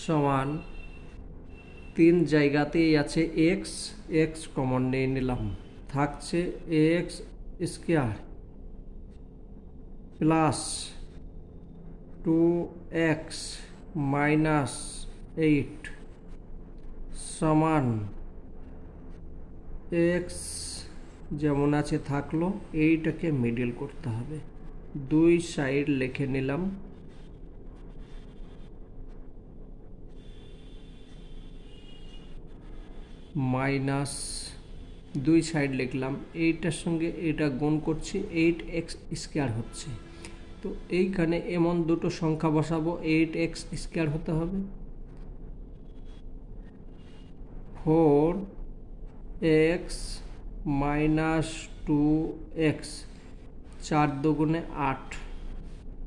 সমান 3 জায়গাতেই আছে এক্স, এক্স কমন নিয়ে নিলাম, থাকছে x square plus 2x minus 8 সমান এক্স যেমন আছে থাকলো, এইটাকে মিডল করতে হবে। দুই সাইড লিখে নিলাম, মাইনাস দুই সাইড লিখলাম, এইটার সঙ্গে এটা গুণ করছি, 8x স্কোয়ার হচ্ছে। তো এইখানে এমন দুটো সংখ্যা বসাবো, 8x স্কোয়ার হতে হবে, 4x মাইনাস 2x, 4 দুগুণে 8,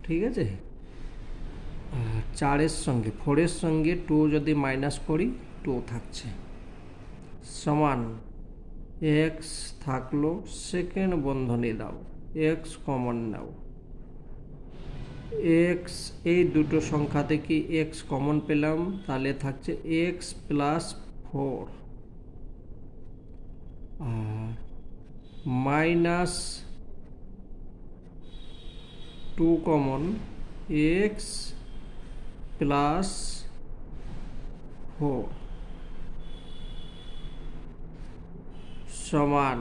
ঠিক আছে। আর 4-এর সঙ্গে 4-এর সঙ্গে 2 যদি মাইনাস করি 2 থাকছে, সমান x থাকলো, সেকেন্ড বন্ধনী দাও, x কমন নাও, x এই দুটো সংখ্যা থেকে x কমন পেলাম, তাহলে থাকছে x প্লাস 4 আর মাইনাস 2 কমন, x প্লাস 4 সমান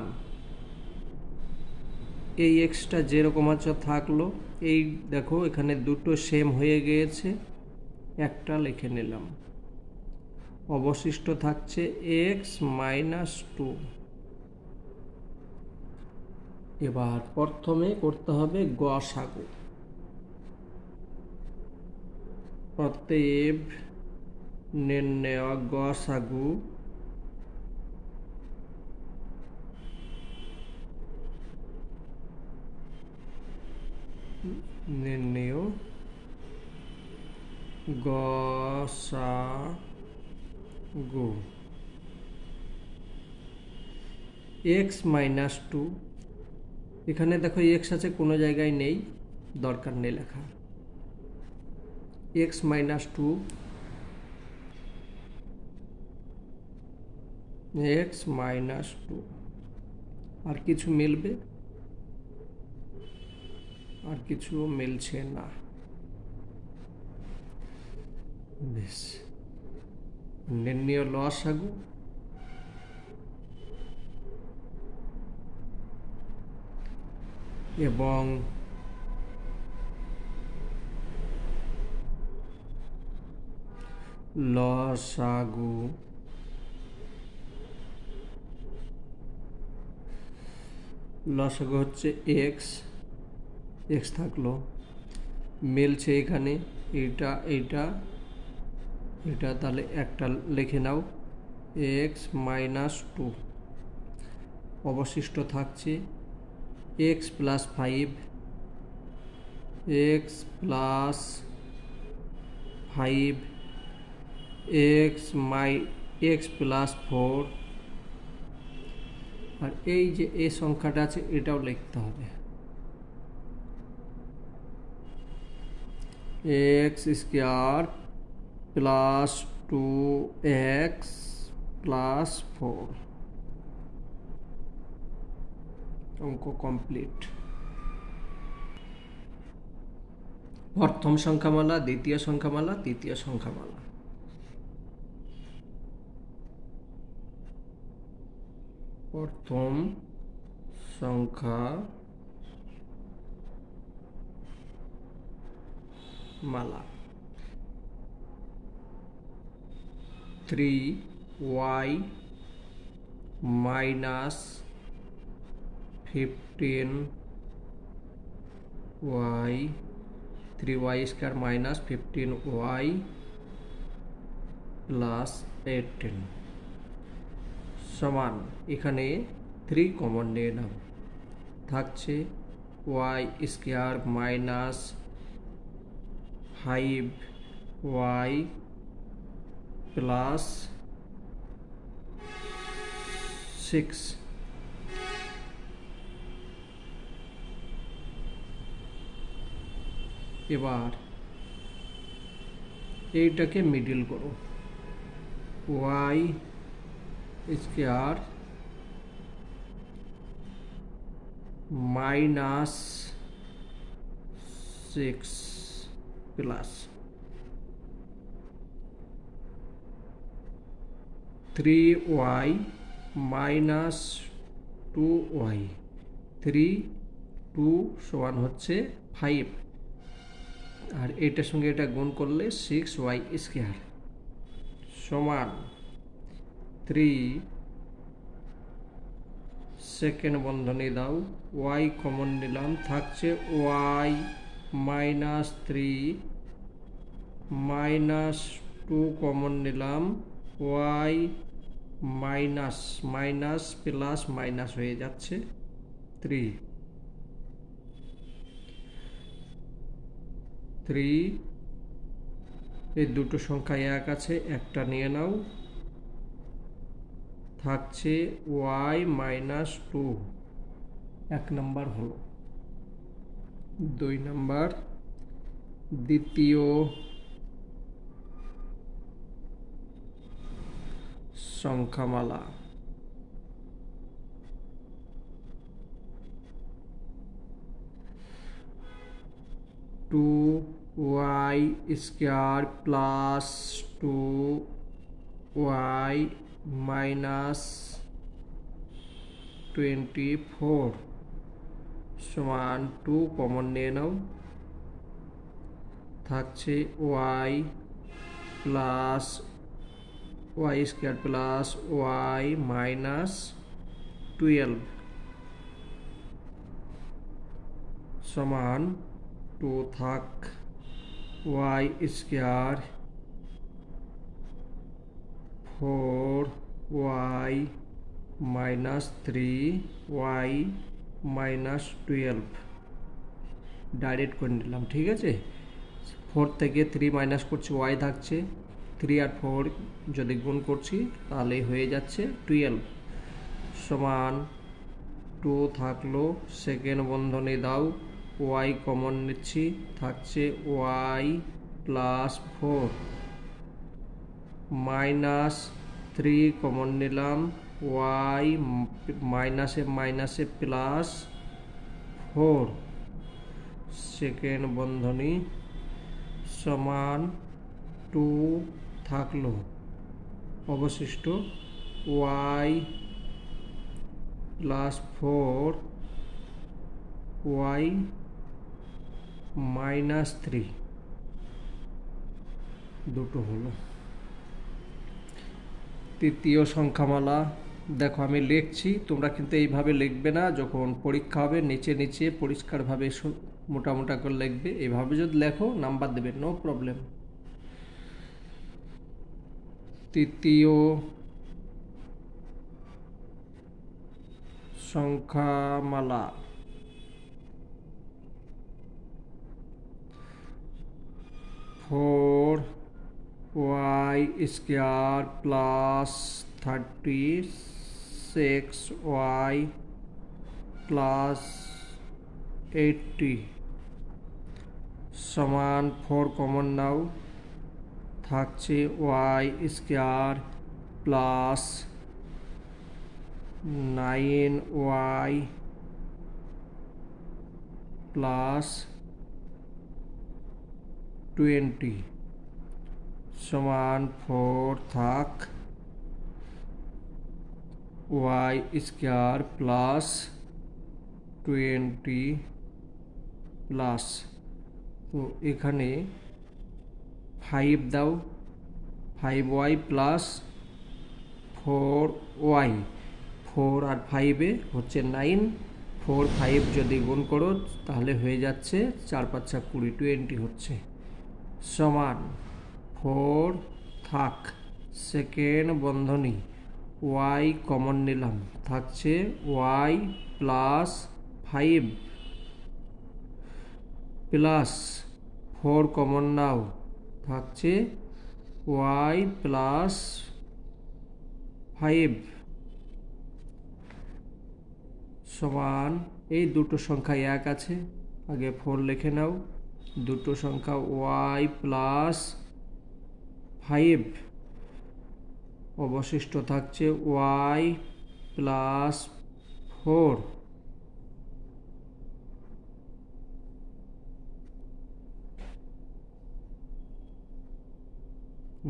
এই এক্সটা যেরকম আছে থাকলো, এই দেখো এখানে দুটো সেম হয়ে গিয়েছে, একটা লিখে নিলাম, অবশিষ্ট থাকছে এক্স মাইনাস 2। এবার প্রথমে করতে হবে গসাগু, অতএব নির্ণয় গসাগু নির্ণয় গসাগু এক্স মাইনাস 2, এখানে দেখো এক্স আছে, কোনো জায়গায় নেই, দরকার নেই লেখা, এক্স মাইনাস 2, এক্স মাইনাস 2, আর কিছু মিলবে? আর কিছু মিলছে না, বেশ। নির্ণয় লসাগু, এবং লসাগু হচ্ছে এক্স, এক্স থাকলো, মিলছে এখানে এইটা এইটা এটা, তাহলে একটা লিখে নাও, এক্স মাইনাস 2, অবশিষ্ট থাকছে x plus 5, x plus 5, x plus 4, আর এই যে এই সংখ্যাটা আছে এটাও লিখতে হবে, x square plus 2x plus 4, অঙ্ক কমপ্লিট। প্রথম সংখ্যামালা, দ্বিতীয় সংখ্যামালা, তৃতীয় সংখ্যামালা। প্রথম সংখ্যামালা 3y minus 15y, 3y square minus 15y plus 18 সমান, এখানে 3 কমন নিয়ে নাও, থাকছে y square minus 5y plus 6, এবার এইটাকে মিডিল করো, y square minus 6 plus 3y minus 2y, 3 2 সমান হচ্ছে 5, আর এটার সঙ্গে এটা গুণ করলে 6y স্কোয়ার সমান 3 সেকেন্ড বন্ধনী দাও, y কমন নিলাম, থাকছে y মাইনাস 3 মাইনাস 2 কমন নিলাম, y minus minus plus minus হয়ে যাচ্ছে 3 এই দুটো সংখ্যা এক আছে, একটা নিয়ে নাও, থাকছে y মাইনাস 2, 1 নম্বর হলো। 2 নম্বর দ্বিতীয় সংখ্যামালা, 2y square plus 2y minus 24 সমান 2 কমন নিয়ে নাও, থাকছে y plus y square plus y minus 12 সমান 2 থাক y square 4y minus 3y minus 12 direct করে নিলাম, ঠিক আছে। 4 থেকে 3 মাইনাস করছি, y থাকছে, 3 আর 4 যদি গুণ করছি তাহলে হয়ে যাচ্ছে 12 সমান 2 থাকলো, সেকেন্ড বন্ধনী দাও, y কমন নিচ্ছি, থাকছে y প্লাস 4 মাইনাস 3 কমন নিলাম, y মাইনাসে মাইনাসে প্লাস 4 সেকেন্ড বন্ধনী সমান 2 থাকলো, অবশিষ্ট y প্লাস 4 y মাইনাস 3 দুটো হলো। তৃতীয় সংখ্যামালা, দেখো আমি লিখছি, তোমরা কিন্তু এইভাবে লিখবে না, যখন পরীক্ষা হবে নিচে নিচে পরিষ্কারভাবে মোটা মোটা করে লিখবে, এইভাবে যদি লেখো নাম্বার দেবে, নো প্রবলেম। তৃতীয় সংখ্যামালা, 4y square plus 36y plus 80 সমান 4 কমন নাও, থাকছে y square plus 9y plus 20 সমান 4 থাক y স্কোয়ার প্লাস 20 প্লাস, তো এখানে 5 দাও, 5y প্লাস 4y, 4 আর 5 হচ্ছে 9, 4 5 যদি গুণ করো তাহলে হয়ে যাচ্ছে 4 5 20, 20 হচ্ছে সমান 4 থাক, সেকেন্ড বন্ধনী y কমন নিলাম, থাকছে y প্লাস 5 প্লাস 4 কমন নাও, থাকছে y প্লাস 5 সমান, এই দুটো সংখ্যা এক আছে, আগে 4 লিখে নাও, দুটো সংখ্যা y প্লাস 5 অবশিষ্ট থাকছে y প্লাস 4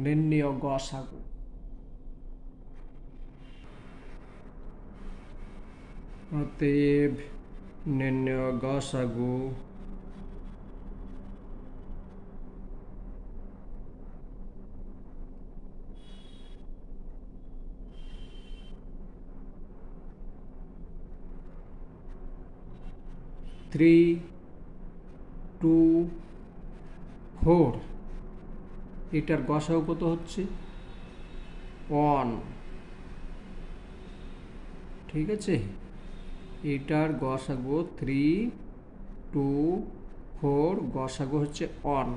নির্ণয় গসাগু। অতএব নির্ণয় গসাগু 3, 2, 4 এটার গসাগু কত হচ্ছে 1। ঠিক আছে, এটার গসাগু 3, 2, 4 গসাগু হচ্ছে 1।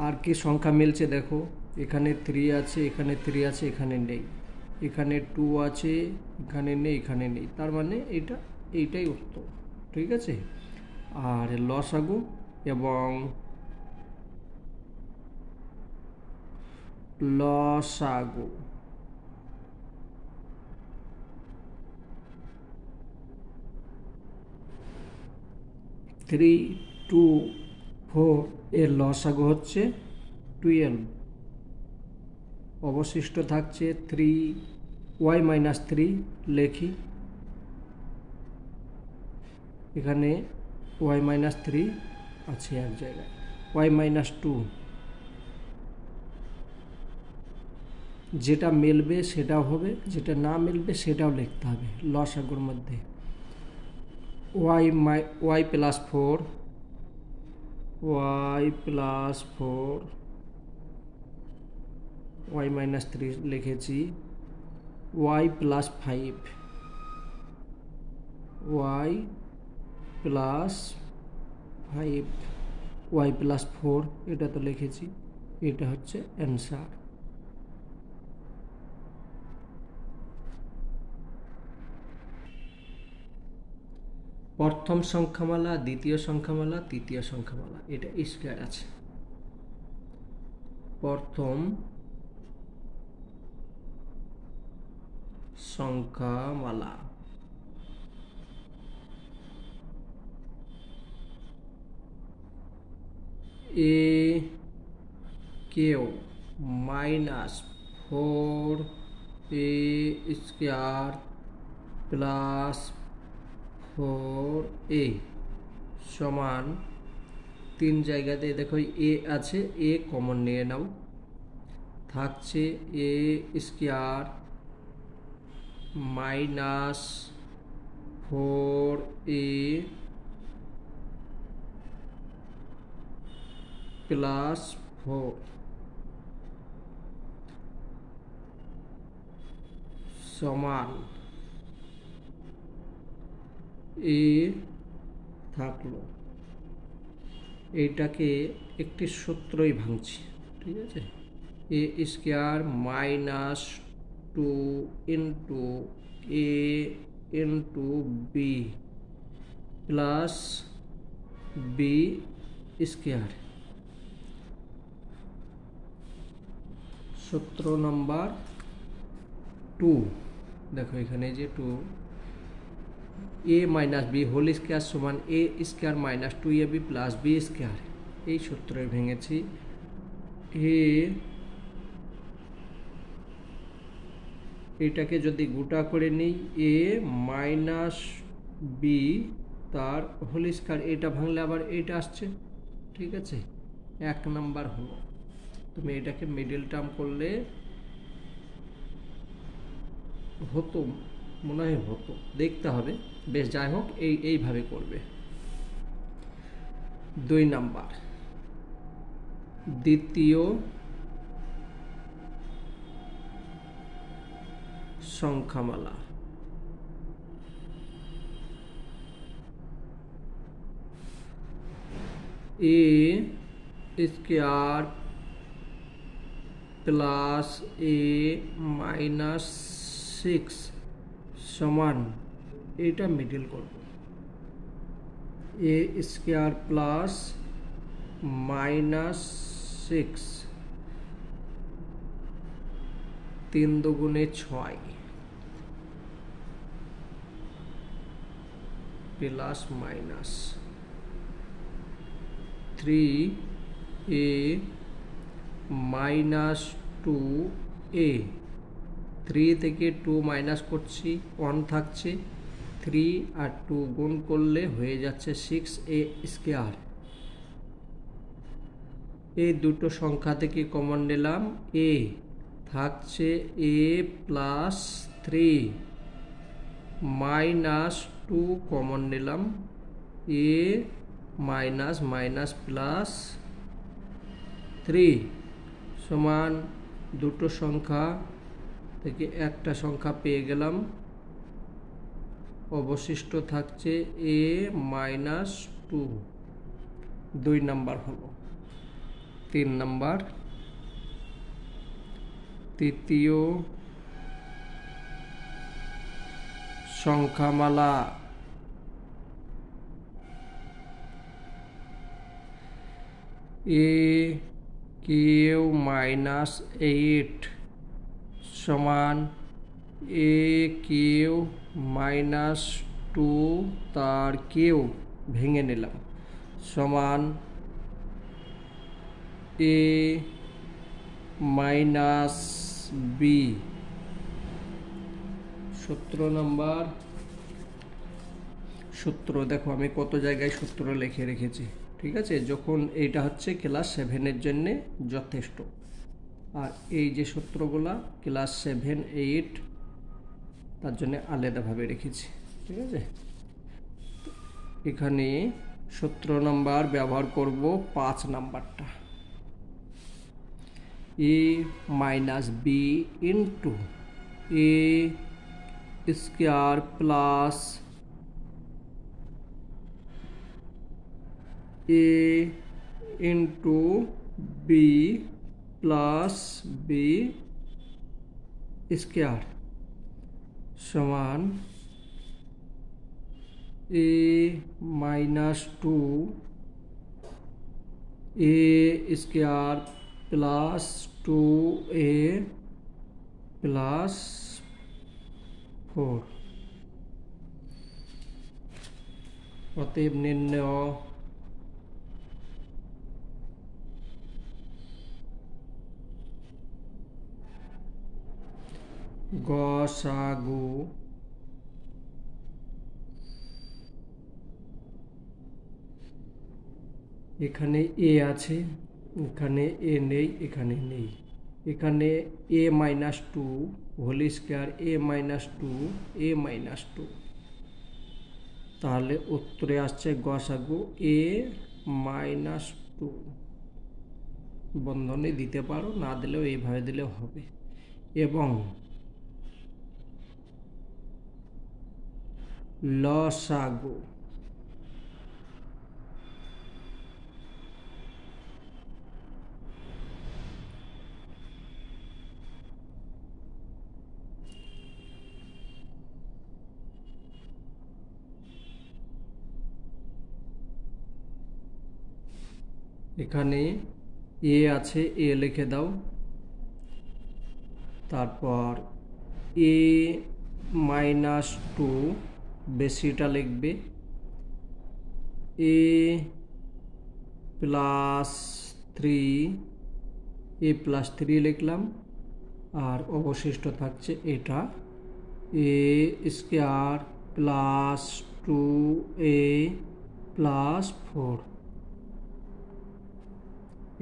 আর কি সংখ্যা মিলছে দেখো, এখানে 3 আছে, এখানে 3 আছে, এখানে নেই, এখানে 2 আছে, এখানে নেই, এখানে নেই, তার মানে এইটাই উত্তর। ঠিক আছে, আর লসাগু এবং লসাগু 3, 2, 4 এর লসাগু হচ্ছে 12। অবশিষ্ট থাকছে 3y মাইনাস 3 লেখি, এখানে y মাইনাস 3 আছে এক জায়গায়, y মাইনাস 2 যেটা মিলবে সেটাও হবে, যেটা না মিলবে সেটাও লিখতে হবে লসাগুর মধ্যে। y plus 4 y plus 4 y minus 3 লিখেছি, y plus 5 y plus 5 y plus 4 এটা তো লিখেছি, এটা হচ্ছে অ্যান্সার। প্রথম সংখ্যামালা, দ্বিতীয় সংখ্যামালা, তৃতীয় সংখ্যামালা, এটা স্কয়ার আছে। প্রথম সংখ্যামালা a cube minus 4a square plus 4a সমান 3 জায়গাতে দেখো a আছে, a কমন নিয়ে নাও, থাকছে a square minus 4a plus 4 সমান a থাকলো। এইটাকে একটি সূত্রই ভাঙছি। ঠিক আছে, a square minus 2 into a into b plus b square. সূত্র নাম্বার 2 দেখো, এখানে যে 2 a minus B whole square সমান a square minus 2ab plus b square. এই সূত্রে ভেঙেছি, এটাকে যদি গোটা করে নিই a মাইনাস বি তার হোল স্কয়ার, এটা ভাঙলে আবার এটা আসছে। ঠিক আছে, 1 নাম্বার হলো। তুমি এটাকে মিডল টার্ম করলে হতো, মনে হয় হতো, দেখতে হবে, বেশ যাই হোক এইভাবে করবে। 2 নাম্বার দ্বিতীয় সংখ্যামালা a square plus a minus 6 সমান, এটা মিডল করব, ए स्क्वायर प्लस -6 3 দুগুণে 6 plus minus 3a minus 2a 3 থেকে 2 মাইনাস করছি 1 থাকছে 3 আর 2 গুণ করলে হয়ে যাচ্ছে 6a স্কয়ার। এই দুটো সংখ্যা থেকে কমন নিলাম a থাকছে a প্লাস 3 মাইনাস 2 কমন নিলাম a মাইনাস মাইনাস প্লাস 3 সমান দুটো সংখ্যা থেকে একটা সংখ্যা পেয়ে গেলাম, অবশিষ্ট থাকছে a মাইনাস 2। 2 নাম্বার হলো। 3 নাম্বার তৃতীয় সংখ্যামালা a কিউ মাইনাস 8 সমান a কিউ মাইনাস 2 তার কিউ ভেঙে নিলাম সমান a মাইনাস b। 17 নম্বর সূত্র দেখো আমি কত জায়গায় সূত্র লিখে রেখেছি, ঠিক আছে, যখন এইটা হচ্ছে ক্লাস 7-এর জন্য যথেষ্ট। আর এই যে সূত্রগুলা ক্লাস 7, 8 তার জন্য আলাদাভাবে রেখেছি, ঠিক আছে। এখানে 17 নম্বর ব্যবহার করব 5 নাম্বারটা, a minus b into a square plus a into b plus b square সমান a minus 2 a square plus 2a plus 4। অতএব নির্ণয় গসাগু এখানে a আছে, এখানে a নেই, এখানে নেই, এখানে a minus 2 whole square a minus 2 a minus 2, তাহলে উত্তরে আসছে গসাগু a মাইনাস 2। বন্ধনে দিতে পারো, না দিলেও এইভাবে দিলেও হবে। এবং লসাগু এখানে a আছে, a লিখে দাও, তারপর a মাইনাস 2 বেশিটা লিখবে, a প্লাস 3 a প্লাস 3 লিখলাম, আর অবশিষ্ট থাকছে এটা a square plus 2a plus 4।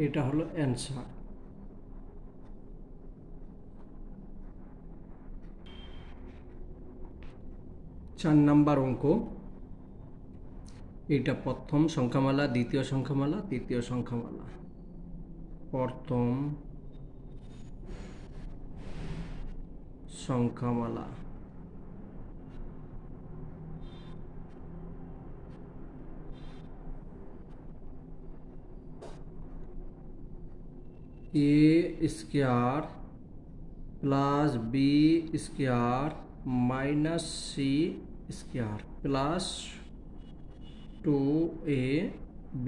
এটা হলো অ্যান্সার। চার নাম্বার অঙ্ক, এটা প্রথম সংখ্যামালা, দ্বিতীয় সংখ্যামালা, তৃতীয় সংখ্যামালা। প্রথম সংখ্যামালা a square plus b square minus c square plus 2ab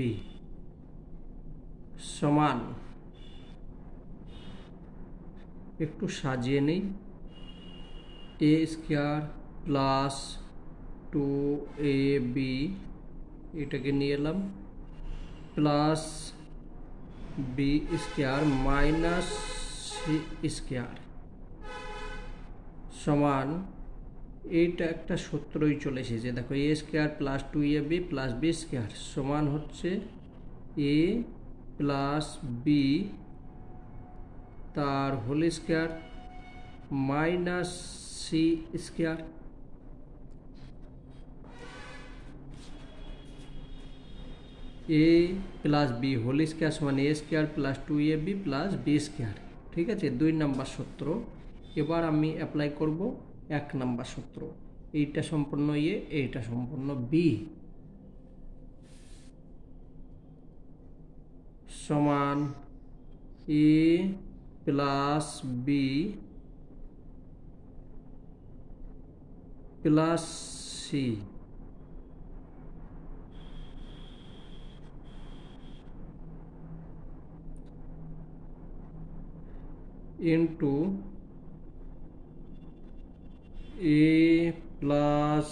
সমান, একটু সাজিয়ে নেই, a স্কয়ার প্লাস 2ab এটাকে নিয়ে এলাম plus b square minus c square সমান, এইটা একটা সূত্রই চলে এসেছে, দেখো a square plus 2ab plus b square সমান হচ্ছে a প্লাস b তার whole square minus c square. a plus b whole square সমান a square plus 2ab plus b square. ঠিক আছে, 2 নম্বর সূত্র। এবার আমি অ্যাপ্লাই করব 1 নম্বর সূত্র। এইটা সম্পূর্ণ a, এইটা সম্পূর্ণ b সমান a plus b plus c into a plus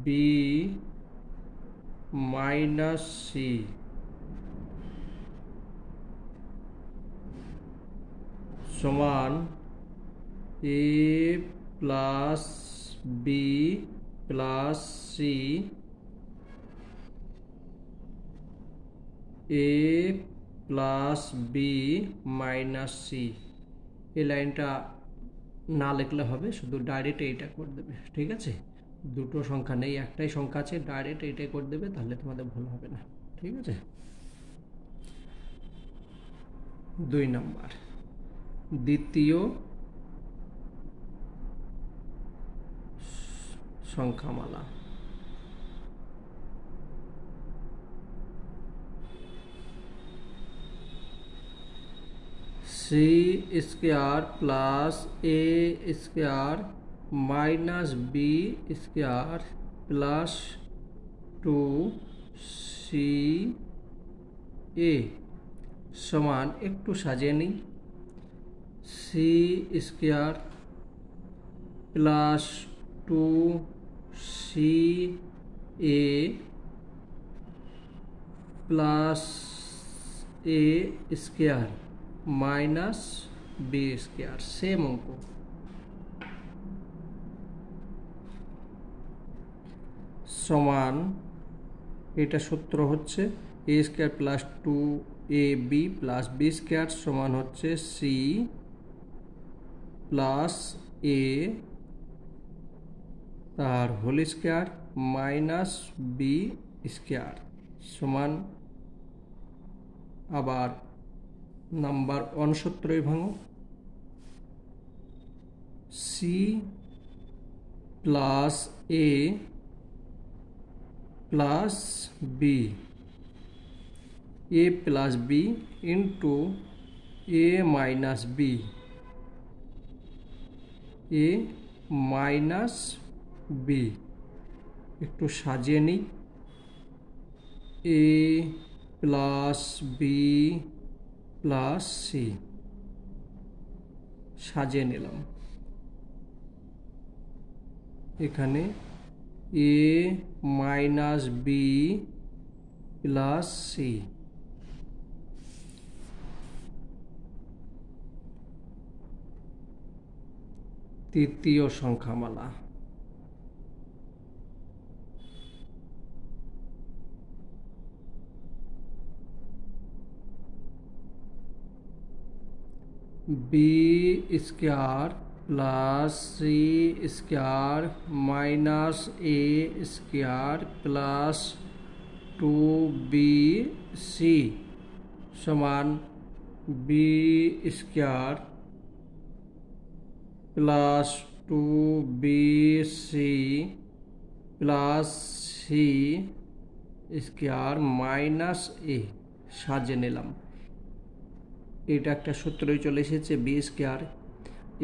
b minus c সমান a plus b plus c a plus B minus C. এই লাইনটা না লিখলে হবে, শুধু ডাইরেক্ট এইটা করে দেবে। ঠিক আছে, দুটো সংখ্যা নেই, একটাই সংখ্যা আছে, ডাইরেক্ট এইটাই করে দেবে, তাহলে তোমাদের ভুল হবে না। ঠিক আছে, 2 নম্বর দ্বিতীয় সংখ্যামালা। c square plus a square minus b square plus 2ca সমান, একটু সাজিয়ে নিই, c square plus 2ca plus a square minus B square, same অঙ্ক। সমান, এটা সূত্র হচ্ছে a square plus 2ab plus B square সমান হচ্ছে c প্লাস a তার whole square minus B square সমান, আবার নাম্বার 1 সূত্রই ভাঙো, c plus a plus b a plus b into a minus b a minus b, একটু সাজিয়ে নিই, a plus b plus c সাজিয়ে নিলাম। এখানে a minus b plus c তৃতীয় সংখ্যামালা। b square plus c square minus a square plus 2bc সমান b square plus 2bc plus c square minus a সাজিয়ে নিলাম। এটা একটা সূত্রই চলে এসেছে, B square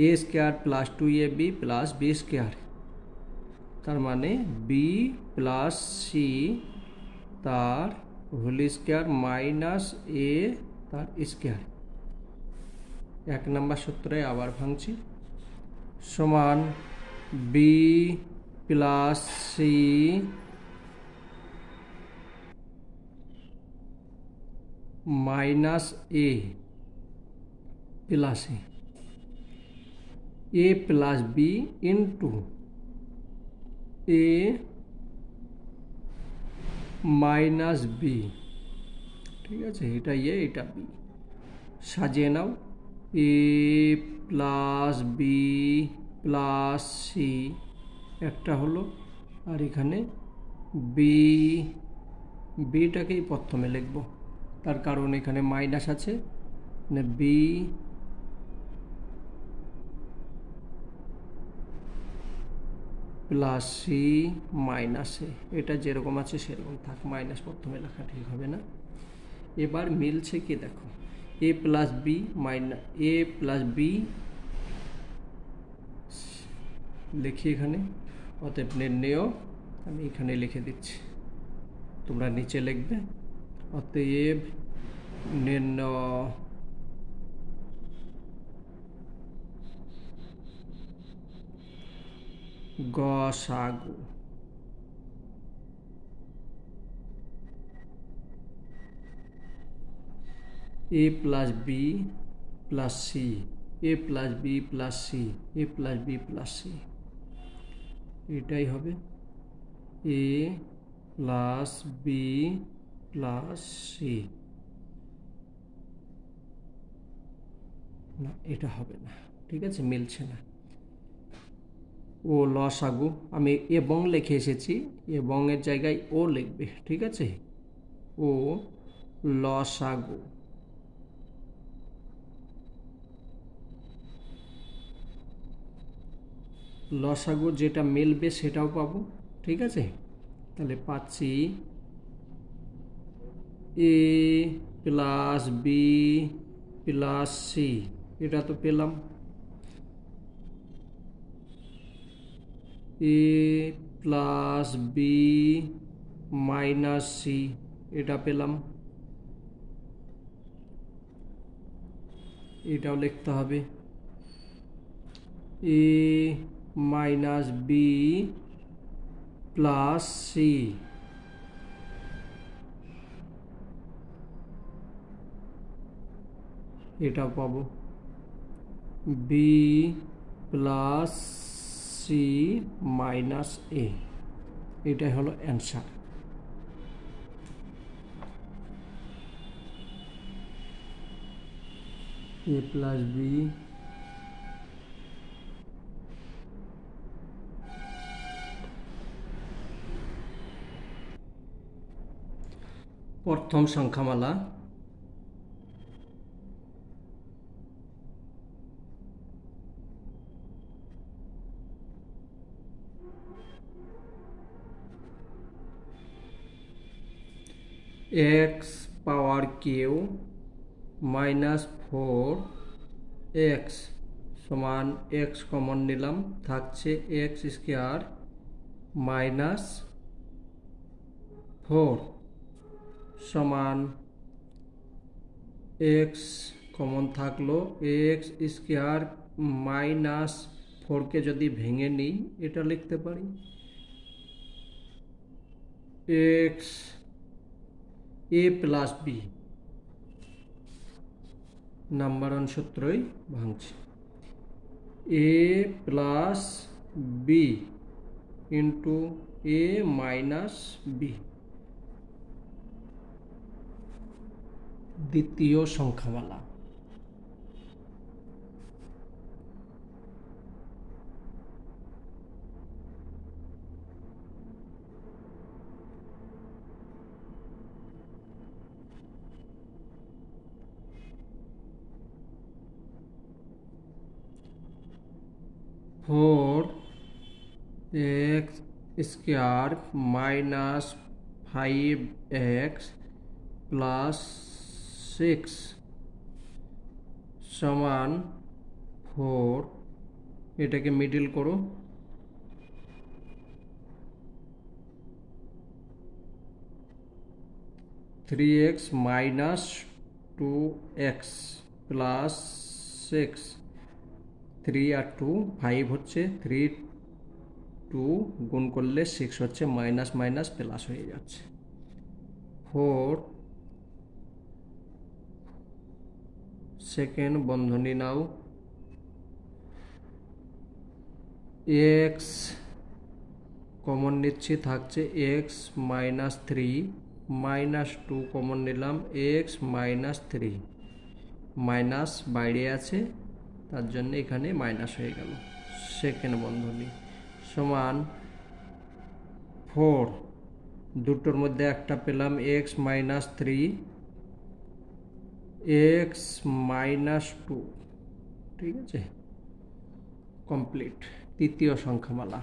a square plus 2ab plus b square তার মানে বি প্লাস সি তার হোল স্কোয়ার মাইনাস এ তার স্কোয়ার। 1 নম্বর সূত্রে আবার ভাঙছি, সমান B plus C minus A plus A plus b into a minus B. ঠিক আছে, এটা এ এটা বি, সাজিয়ে নাও। এ প্লাস বি প্লাস সি একটা হলো, আর এখানে বি, বিটাকেই প্রথমে লিখব, তার কারণ এখানে মাইনাস আছে, মানে বি প্লাস সি মাইনাস এ, এটা যেরকম আছে সেরকম থাক, মাইনাস প্রথমে লেখা ঠিক হবে না। এবার মিলছে কি দেখো, এ প্লাস বি মাইনাস এ প্লাস বি লিখি এখানে, অতএব নির্ণেয় আমি এখানে লিখে দিচ্ছি, তোমরা নিচে লিখবে। অতএব নির্ণয় গসাগু। এ প্লাস বি প্লাস সি, এ প্লাস বি প্লাস সি, এ প্লাস বি প্লাস সি, এটাই হবে এ প্লাস বি প্লাস সি। না, এটা হবে না, ঠিক আছে, মিলছে না। ও লসাগু, আমি এবং লিখে এসেছি, এবং এর জায়গায় ও লিখবে, ঠিক আছে। ও লসাগু, লসাগু যেটা মিলবে সেটাও পাবো, ঠিক আছে। তাহলে পাচ্ছি এ প্লাস বি প্লাস সি, এটা তো পেলাম। এ প্লাস বি মাইনাস সি, এটা পেলাম, এটাও লিখতে হবে। এ মাইনাস বি প্লাস সি, এটা পাবো। বি প্লাস সি মাইনাস এ, এটাই হলো অ্যান্সার। এ প্লাস বি প্রথম সংখ্যামালা, এক্স পাওয়ার কিউ মাইনাস 4x সমান এক্স কমন নিলাম, থাকছে এক্স স্কোয়ার মাইনাস 4 সমান এক্স কমন থাকলো, এক্স স্কোয়ার মাইনাস 4কে যদি ভেঙে নিই এটা লিখতে পারি এক্স এ প্লাস বি, নাম্বারন সূত্রই ভাঙছি। A plus b into a minus b, দ্বিতীয় সংখ্যামালা। Four x square minus 5x plus 6 समान 4, এটাকে মিডল করো, 3x মাইনাস 2x প্লাস 6, 3 আর 2 5 হচ্ছে, 3 2 গুণ করলে 6 হচ্ছে, মাইনাস মাইনাস প্লাস হয়ে যাচ্ছে। 4 সেকেন্ড বন্ধনী নাও, x কমন নিচ্ছি, থাকছে x মাইনাস 3, মাইনাস 2 কমন নিলাম, x মাইনাস 3, মাইনাস বাইরে আছে তার জন্য এখানে মাইনাস হয়ে গেল। সেকেন্ড বন্ধনী সমান 4, দুটোর মধ্যে একটা পেলাম x মাইনাস 3, x মাইনাস 2, ঠিক আছে, কমপ্লিট। তৃতীয় সংখ্যামালা।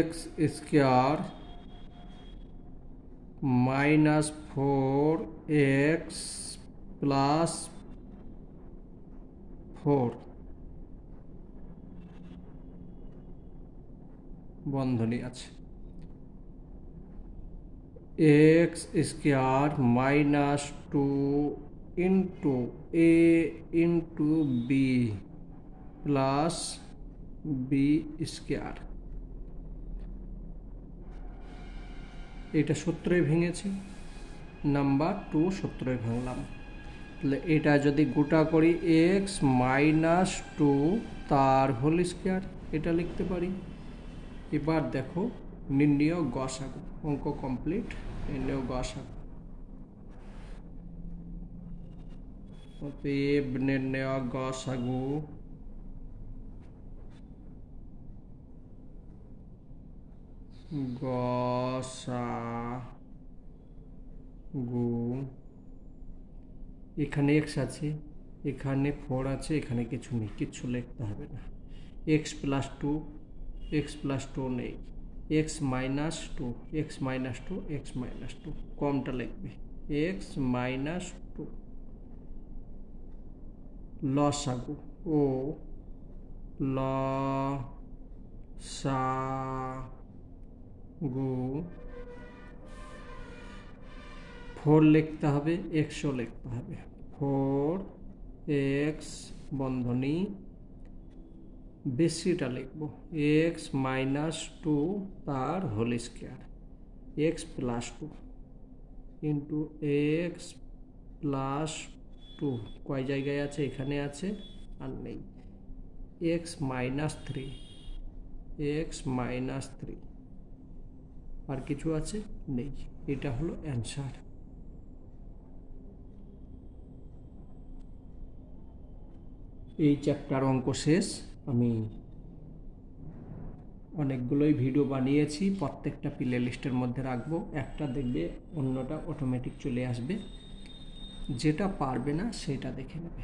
x square minus 4x plus 4 বন্ধনী আছে, x square minus 2 into a into b plus b square. এটা সূত্রে ভেঙেছি, নাম্বার 2 সূত্রে ভাঙলাম। তাহলে এটা যদি গোটা করি x মাইনাস 2 তার হোল স্কয়ার, এটা লিখতে পারি। এবার দেখো নির্ণয় গসাগু, অঙ্ক কমপ্লিট। নির্ণয় গসাগু, অতএব নির্ণয় গসাগু গসাগু, এখানে x আছে, এখানে 4 আছে, এখানে কিছু নেই, কিচ্ছু লিখতে হবে না। x প্লাস 2, x প্লাস 2 নেই, x minus 2, x minus 2, x minus 2, কমটা লিখবে x মাইনাস 2। লসাগু ও লসাগু 4 লিখতে হবে, xও লিখতে হবে। 4x বন্ধনী বেশিটা লিখব, x মাইনাস 2 তার whole square, x plus 2 into x plus 2, কয় জায়গায় আছে, এখানে আছে আর নেই, x মাইনাস 3, x মাইনাস 3, আর কিছু আছে নেই। এটা হলো অ্যান্সার। এই চ্যাপ্টার অঙ্ক শেষ। আমি অনেকগুলোই ভিডিও বানিয়েছি, প্রত্যেকটা প্লে লিস্টের মধ্যে রাখবো, একটা দেখবে অন্যটা অটোমেটিক চলে আসবে, যেটা পারবে না সেটা দেখে নেবে।